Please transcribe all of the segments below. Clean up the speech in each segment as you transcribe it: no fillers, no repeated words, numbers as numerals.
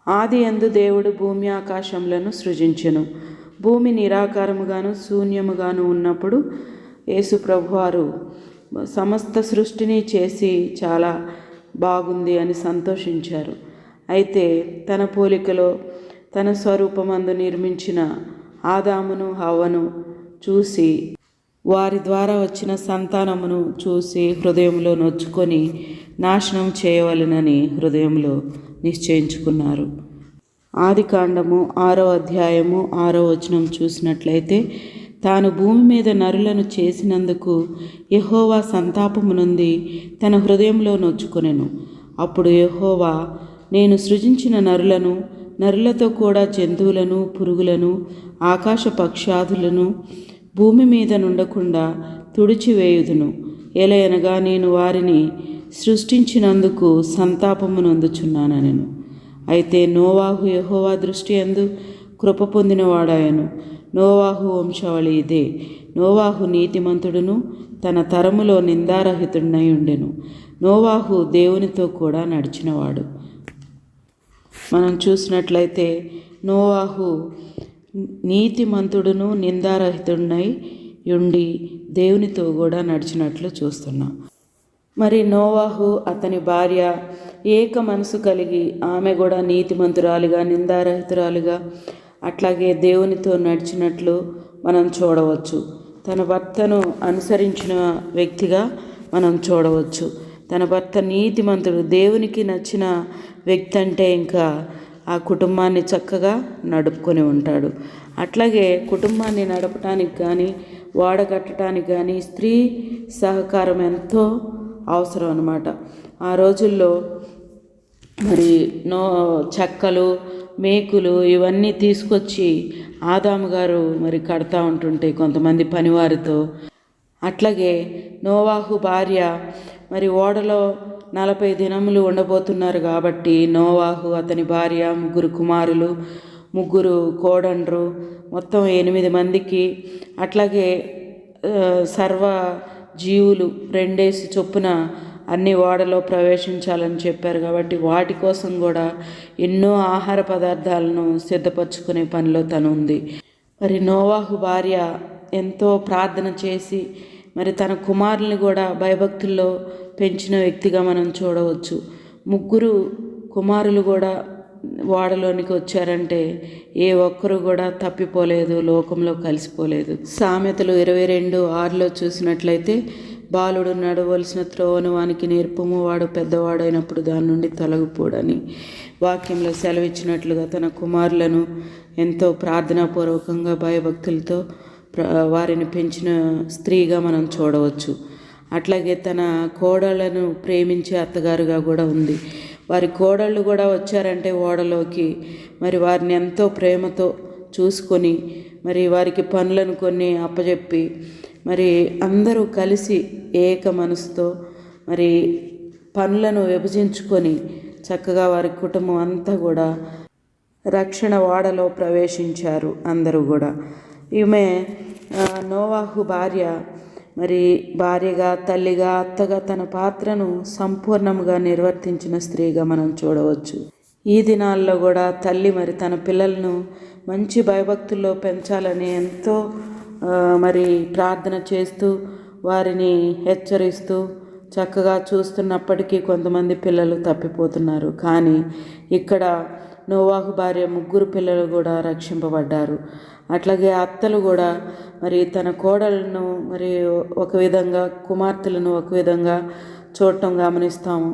ఆదియందు దేవుడు భూమి ఆకాశములను సృజించెను. భూమి నిరాకారముగాను శూన్యముగాను ఉన్నప్పుడు యేసు ప్రభువారు సమస్త సృష్టిని చేసి చాలా బాగుంది అని సంతోషించారు. అయితే తన పోలికలో తన స్వరూపమందు నిర్మించిన ఆదామును హవ్వను చూసి వారి ద్వారా వచ్చిన సంతానమును చూసి హృదయంలో నొచ్చుకొని నాశనం చేయవలెనని హృదయంలో నిశ్చయించుకున్నారు. ఆదికాండము 6వ అధ్యాయము 6వ వచనం చూసినట్లయితే, తాను భూమి మీద నరులను చేసినందుకు యెహోవా సంతాపము నొంది తన హృదయంలో నొచ్చుకొనెను. అప్పుడు యెహోవా, నేను సృజించిన నరులను, నరులతో కూడా జంతువులను, పురుగులను, ఆకాశ పక్షాదులను భూమి మీద నుండకుండా తుడిచివేయుదును. ఎలయనగా నేను వారిని సృష్టించినందుకు సంతాపము నొందుచున్నానెను. అయితే నోవాహు యెహోవా దృష్టి యందు కృప పొందినవాడాయను. నోవాహు వంశావళి ఇదే. నోవాహు నీతిమంతుడును తన తరములో నిందారహితుడై ఉండెను. నోవాహు దేవునితో కూడా నడిచినవాడు. మనం చూసినట్లయితే నోవాహు నీతిమంతుడును నిందారహితుడై ఉండి దేవునితో కూడా నడిచినట్లు చూస్తున్నాం. మరి నోవాహు అతని భార్య ఏక మనసు కలిగి ఆమె కూడా నీతిమంతురాలుగా నిందారహితురాలుగా అట్లాగే దేవునితో నడిచినట్లు మనం చూడవచ్చు. తన భర్తను అనుసరించిన వ్యక్తిగా మనం చూడవచ్చు. తన భర్త నీతిమంతుడు, దేవునికి నచ్చిన వ్యక్తి అంటే ఇంకా ఆ కుటుంబాన్ని చక్కగా నడుపుకొని ఉంటాడు. అట్లాగే కుటుంబాన్ని నడపటానికి కానీ వాడగట్టడానికి కానీ స్త్రీ సహకారం ఎంతో అవసరం అన్నమాట. ఆ రోజుల్లో మరి చెక్కలు, మేకులు ఇవన్నీ తీసుకొచ్చి ఆదాము గారు మరి కడతా ఉంటుంటే కొంతమంది పనివారితో. అట్లాగే నోవాహు భార్య మరి ఓడలో 40 దినములు ఉండబోతున్నారు కాబట్టి నోవాహు, అతని భార్య, 3 కుమారులు, 3 కోడండ్రు, మొత్తం 8 మందికి, అట్లాగే సర్వ జీవులు 2 చొప్పున అన్ని ఓడలో ప్రవేశించాలని చెప్పారు కాబట్టి వాటి కోసం కూడా ఎన్నో ఆహార పదార్థాలను సిద్ధపరచుకునే పనిలో తను ఉంది. మరి నోవాహు భార్య ఎంతో ప్రార్థన చేసి మరి తన కుమారుల్ని కూడా భయభక్తుల్లో పెంచిన వ్యక్తిగా మనం చూడవచ్చు. 3 కుమారులు కూడా ఓడలోనికి వచ్చారంటే ఏ ఒక్కరు కూడా తప్పిపోలేదు, లోకంలో కలిసిపోలేదు. సామెతలు 22:6లో చూసినట్లయితే, బాలుడు నడవలసిన త్రోవను వానికి నేర్పము, వాడు పెద్దవాడైనప్పుడు దాని నుండి తొలగిపోడని వాక్యంలో సెలవిచ్చినట్లుగా తన కుమారులను ఎంతో ప్రార్థనాపూర్వకంగా భయభక్తులతో వారిని పెంచిన స్త్రీగా మనం చూడవచ్చు. అట్లాగే తన కోడళ్లను ప్రేమించే అత్తగారుగా కూడా ఉంది. వారి కోడళ్ళు కూడా వచ్చారంటే ఓడలోకి మరి వారిని ఎంతో ప్రేమతో చూసుకొని మరి వారికి పనులను కొన్ని అప్పచెప్పి మరి అందరూ కలిసి ఏక మనసుతో మరి పనులను విభజించుకొని చక్కగా వారి కుటుంబం అంతా కూడా రక్షణ ఓడలో ప్రవేశించారు అందరూ కూడా. ఈమె నోవాహు భార్య మరి భార్యగా, తల్లిగా, అత్తగా తన పాత్రను సంపూర్ణంగా నిర్వర్తించిన స్త్రీగా మనం చూడవచ్చు. ఈ దినాల్లో కూడా తల్లి మరి తన పిల్లలను మంచి భయభక్తుల్లో పెంచాలని ఎంతో మరి ప్రార్థన చేస్తూ వారిని హెచ్చరిస్తూ చక్కగా చూస్తున్నప్పటికీ కొంతమంది పిల్లలు తప్పిపోతున్నారు. కానీ ఇక్కడ నోవాహు భార్య 3 పిల్లలు కూడా రక్షింపబడ్డారు. అట్లాగే అత్తలు కూడా మరి తన కోడలను మరి ఒక విధంగా, కుమార్తెలను ఒక విధంగా చూడటం గమనిస్తాము.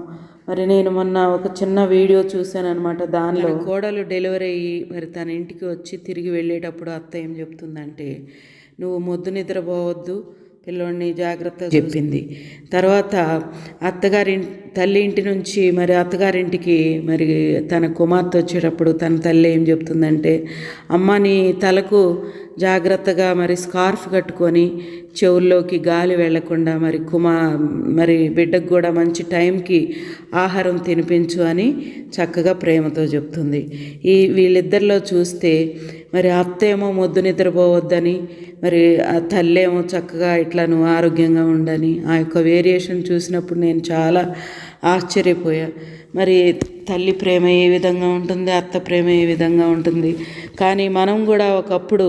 మరి నేను మొన్న ఒక చిన్న వీడియో చూశాను అనమాట. దానిలో కోడలు డెలివరీ అయ్యి మరి తన ఇంటికి వచ్చి తిరిగి వెళ్ళేటప్పుడు అత్త ఏం చెప్తుందంటే, నువ్వు మొద్దు నిద్రపోవద్దు, పిల్లోడిని జాగ్రత్తగా చెప్పింది. తర్వాత తల్లి ఇంటి నుంచి మరి అత్తగారింటికి మరి తన కుమార్తె వచ్చేటప్పుడు తన తల్లి ఏం చెప్తుందంటే, అమ్మ నీ తలకు జాగ్రత్తగా మరి స్కార్ఫ్ కట్టుకొని చెవుల్లోకి గాలి వెళ్లకుండా మరి బిడ్డకు కూడా మంచి టైంకి ఆహారం తినిపించు అని చక్కగా ప్రేమతో చెప్తుంది. వీళ్ళిద్దరిలో చూస్తే మరి అత్త ఏమో మొద్దు నిద్రపోవద్దని, మరి ఆ తల్లేమో చక్కగా ఇట్లా నువ్వు ఆరోగ్యంగా ఉండని, ఆ యొక్క వేరియేషన్ చూసినప్పుడు నేను చాలా ఆశ్చర్యపోయా. మరి తల్లి ప్రేమ ఏ విధంగా ఉంటుంది, అత్త ప్రేమ ఏ విధంగా ఉంటుంది. కానీ మనం కూడా ఒకప్పుడు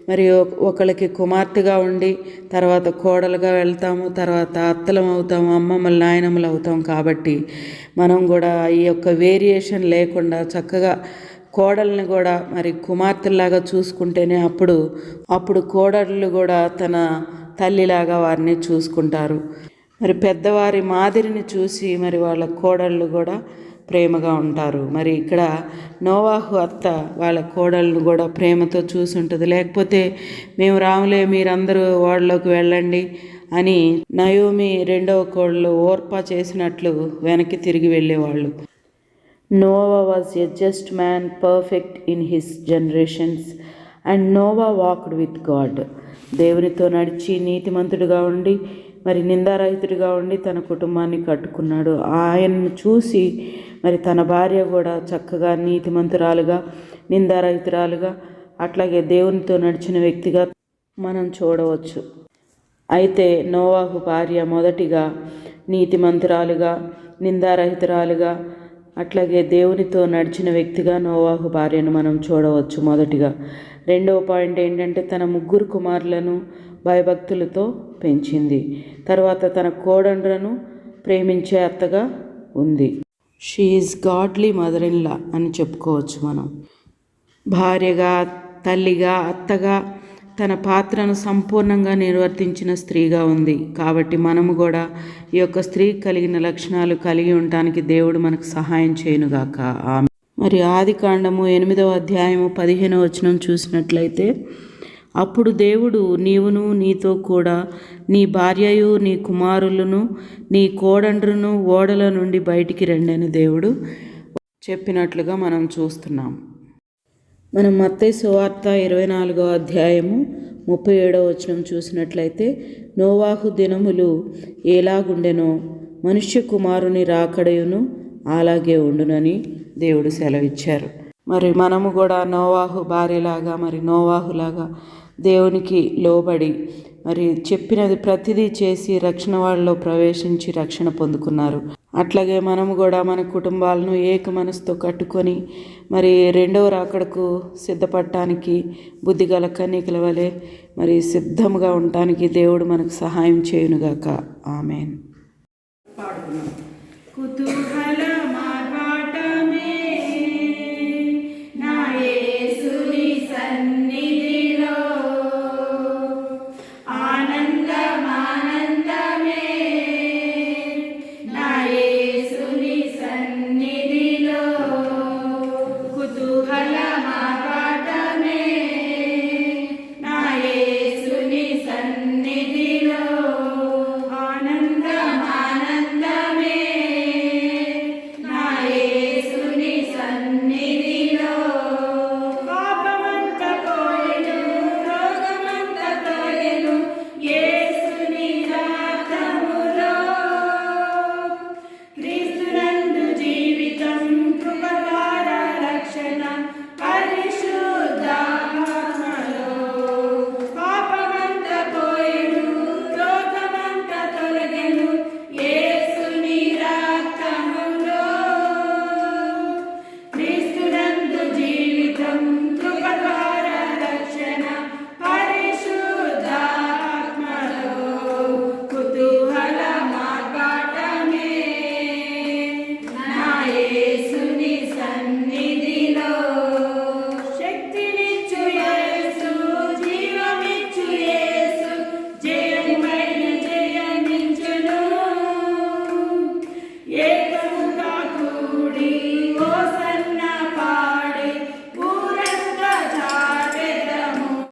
మరి ఒకళ్ళకి కుమార్తెగా ఉండి తర్వాత కోడలుగా వెళ్తాము, తర్వాత అత్తలం అవుతాము, అమ్మమ్మలు నాయనమ్మలు అవుతాం. కాబట్టి మనం కూడా ఈ యొక్క వేరియేషన్ లేకుండా చక్కగా కోడల్ని కూడా మరి కుమార్తెలాగా చూసుకుంటేనే అప్పుడు కోడళ్ళు కూడా తన తల్లిలాగా వారిని చూసుకుంటారు. మరి పెద్దవారి మాదిరిని చూసి మరి వాళ్ళ కోడళ్ళు కూడా ప్రేమగా ఉంటారు. మరి ఇక్కడ నోవాహు అత్త వాళ్ళ కోడళ్ళను కూడా ప్రేమతో చూసి ఉంటుంది. లేకపోతే మేము రాములే, మీరందరూ ఓడలోకి వెళ్ళండి అని నయోమి రెండవ కోడలు ఓర్పా చేసినట్లు వెనక్కి తిరిగి వెళ్ళేవాళ్ళు. Noah was a just man, perfect in his generations, and Noah walked with God. దేవునితో నడిచి నీతిమంతుడిగా ఉండి మరి నిందారహితుడిగా ఉండి తన కుటుంబాన్ని కట్టుకున్నాడు. ఆయన్ను చూసి మరి తన భార్య కూడా చక్కగా నీతిమంతురాలుగా, నిందారహితురాలుగా, అట్లాగే దేవునితో నడిచిన వ్యక్తిగా మనం చూడవచ్చు. అయితే నోవాహు భార్య మొదటిగా నీతిమంతురాలుగా, నిందారహితురాలుగా, అట్లాగే దేవునితో నడిచిన వ్యక్తిగా నోవాహు భార్యను మనం చూడవచ్చు మొదటిగా. రెండవ పాయింట్ ఏంటంటే తన 3 కుమారులను భయభక్తులతో పెంచింది. తర్వాత తన కోడళ్ళను ప్రేమించే అత్తగా ఉంది. She is godly mother in law అని చెప్పుకోవచ్చు మనం. భార్యగా, తల్లిగా, అత్తగా తన పాత్రను సంపూర్ణంగా నిర్వర్తించిన స్త్రీగా ఉంది. కాబట్టి మనము కూడా ఈ యొక్క స్త్రీ కలిగిన లక్షణాలు కలిగి ఉండటానికి దేవుడు మనకు సహాయం చేయనుగాక. ఆమె. మరి ఆదికాండము 8వ అధ్యాయము 15వ వచనం చూసినట్లయితే, అప్పుడు దేవుడు నీవును నీతో కూడా నీ భార్యయు నీ కుమారులను నీ కోడండ్రును ఓడల నుండి బయటికి రండి అని దేవుడు చెప్పినట్లుగా మనం చూస్తున్నాం. మనం మత్తయి సువార్త 24వ అధ్యాయము 37వ వచనం చూసినట్లయితే, నోవాహు దినములు ఎలాగుండెనో మనుష్య కుమారుని రాకడయును అలాగే ఉండునని దేవుడు సెలవిచ్చారు. మరి మనము కూడా నోవాహు భార్యలాగా మరి నోవాహులాగా దేవునికి లోబడి మరి చెప్పినది ప్రతిదీ చేసి రక్షణ వాళ్ళలో ప్రవేశించి రక్షణ పొందుకున్నారు. అట్లాగే మనము కూడా మన కుటుంబాలను ఏక మనసుతో కట్టుకొని మరి రెండవ రాకడకు సిద్ధపడటానికి బుద్ధిగల కన్యకల వలె మరి సిద్ధంగా ఉండటానికి దేవుడు మనకు సహాయం చేయునుగాక. ఆమెన్. కుతూహలం